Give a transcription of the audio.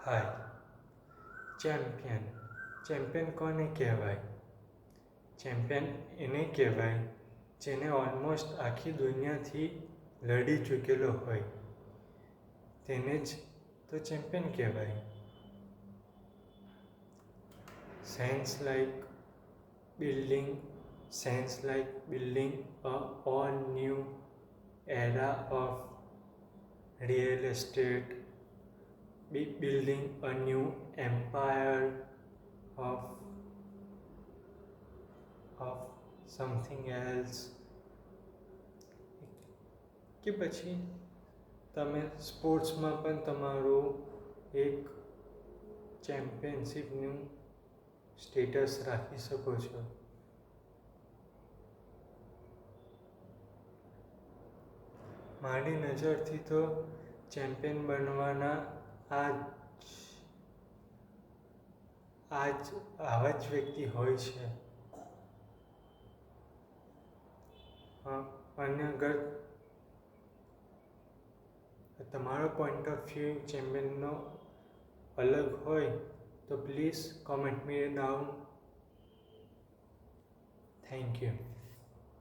હાય. Champion. Champion કોને કહેવાય? Champion એને કહેવાય જેને ઓલમોસ્ટ આખી દુનિયાથી લડી ચૂકેલો હોય, તેને જ તો ચેમ્પિયન કહેવાય. Sounds like building a all new era of real estate, building a new empire of something else. કે પછી તમે સ્પોર્ટ્સમાં પણ તમારું એક ચેમ્પિયનશિપનું સ્ટેટસ રાખી શકો છો. મારી નજરથી તો ચેમ્પિયન બનવાના આવા જ વ્યક્તિ હોય છે. અને અગર તમારો પોઈન્ટ ઓફ વ્યૂ ચેમ્પિયનનો અલગ હોય તો please comment me down. Thank you.